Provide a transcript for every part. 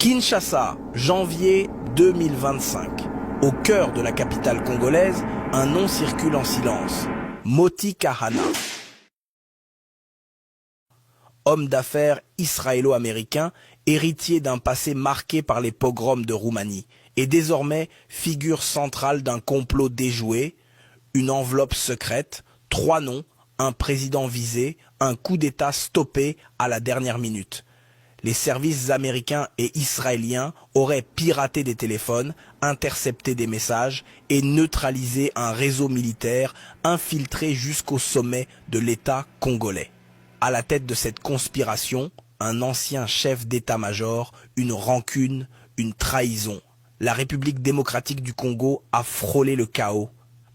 Kinshasa, janvier 2025. Au cœur de la capitale congolaise, un nom circule en silence. Moti Kahana. Homme d'affaires israélo-américain, héritier d'un passé marqué par les pogroms de Roumanie, et désormais figure centrale d'un complot déjoué, une enveloppe secrète, 3 noms, un président visé, un coup d'État stoppé à la dernière minute. Les services américains et israéliens auraient piraté des téléphones, intercepté des messages et neutralisé un réseau militaire infiltré jusqu'au sommet de l'État congolais. À la tête de cette conspiration, un ancien chef d'état-major, une rancune, une trahison. La République démocratique du Congo a frôlé le chaos.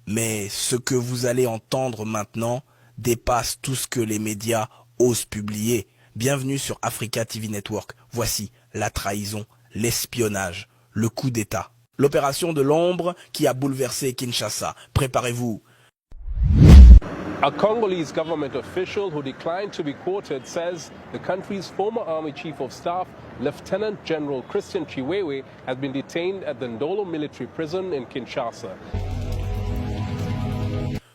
Mais ce que vous allez entendre maintenant dépasse tout ce que les médias osent publier. Bienvenue sur Africa TV Network. Voici la trahison, l'espionnage, le coup d'État. L'opération de l'ombre qui a bouleversé Kinshasa. Préparez-vous. A Congolese government official who declined to be quoted says the country's former army chief of staff, Lieutenant General Christian Chiwewe, has been detained at the Ndolo military prison in Kinshasa.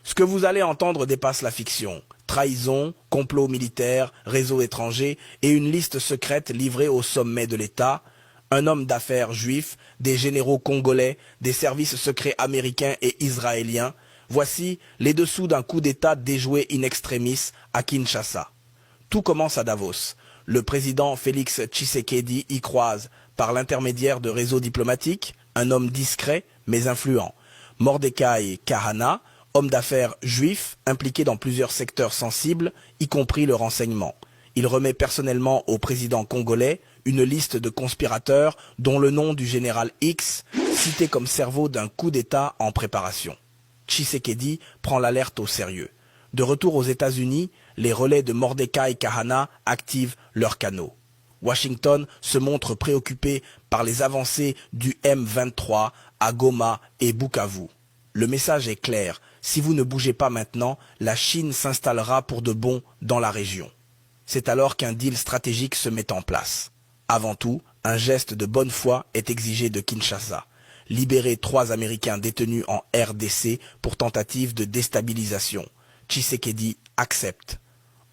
Ce que vous allez entendre dépasse la fiction. Trahison, complot militaire, réseau étranger et une liste secrète livrée au sommet de l'État. Un homme d'affaires juif, des généraux congolais, des services secrets américains et israéliens. Voici les dessous d'un coup d'État déjoué in extremis à Kinshasa. Tout commence à Davos. Le président Félix Tshisekedi y croise, par l'intermédiaire de réseaux diplomatiques, un homme discret mais influent. Mordecai Kahana, homme d'affaires juif impliqué dans plusieurs secteurs sensibles, y compris le renseignement. Il remet personnellement au président congolais une liste de conspirateurs dont le nom du général X, cité comme cerveau d'un coup d'État en préparation. Tshisekedi prend l'alerte au sérieux. De retour aux États-Unis, les relais de Mordecai Kahana activent leurs canaux. Washington se montre préoccupé par les avancées du M23 à Goma et Bukavu. Le message est clair, si vous ne bougez pas maintenant, la Chine s'installera pour de bon dans la région. C'est alors qu'un deal stratégique se met en place. Avant tout, un geste de bonne foi est exigé de Kinshasa. Libérer 3 Américains détenus en RDC pour tentative de déstabilisation. Tshisekedi accepte.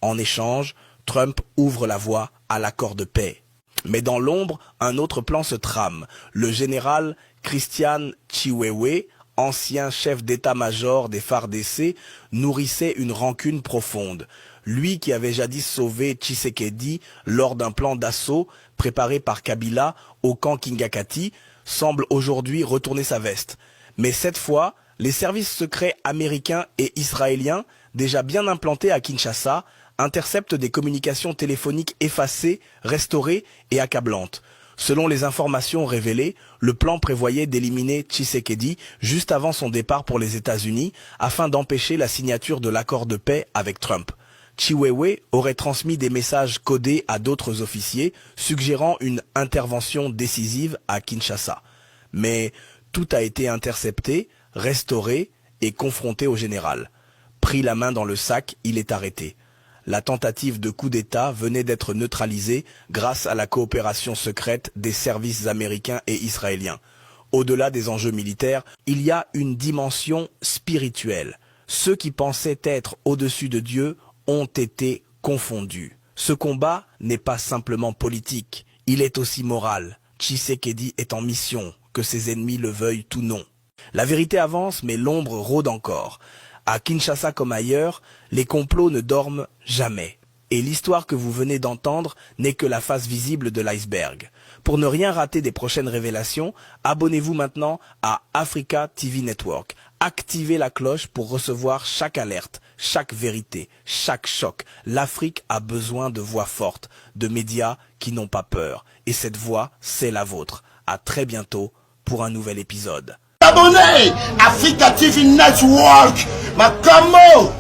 En échange, Trump ouvre la voie à l'accord de paix. Mais dans l'ombre, un autre plan se trame. Le général Christian Chiwewe, ancien chef d'état-major des FARDC, nourrissait une rancune profonde. Lui qui avait jadis sauvé Tshisekedi lors d'un plan d'assaut préparé par Kabila au camp Kingakati, semble aujourd'hui retourner sa veste. Mais cette fois, les services secrets américains et israéliens, déjà bien implantés à Kinshasa, interceptent des communications téléphoniques effacées, restaurées et accablantes. Selon les informations révélées, le plan prévoyait d'éliminer Tshisekedi juste avant son départ pour les États-Unis afin d'empêcher la signature de l'accord de paix avec Trump. Chiwewe aurait transmis des messages codés à d'autres officiers, suggérant une intervention décisive à Kinshasa. Mais tout a été intercepté, restauré et confronté au général. Pris la main dans le sac, il est arrêté. La tentative de coup d'État venait d'être neutralisée grâce à la coopération secrète des services américains et israéliens. Au-delà des enjeux militaires, il y a une dimension spirituelle. Ceux qui pensaient être au-dessus de Dieu ont été confondus. Ce combat n'est pas simplement politique, il est aussi moral. Tshisekedi est en mission, que ses ennemis le veuillent ou non. La vérité avance, mais l'ombre rôde encore. À Kinshasa comme ailleurs, les complots ne dorment jamais. Et l'histoire que vous venez d'entendre n'est que la face visible de l'iceberg. Pour ne rien rater des prochaines révélations, abonnez-vous maintenant à Africa TV Network. Activez la cloche pour recevoir chaque alerte, chaque vérité, chaque choc. L'Afrique a besoin de voix fortes, de médias qui n'ont pas peur. Et cette voix, c'est la vôtre. À très bientôt pour un nouvel épisode. Abonnez Africa TV Network, Makamo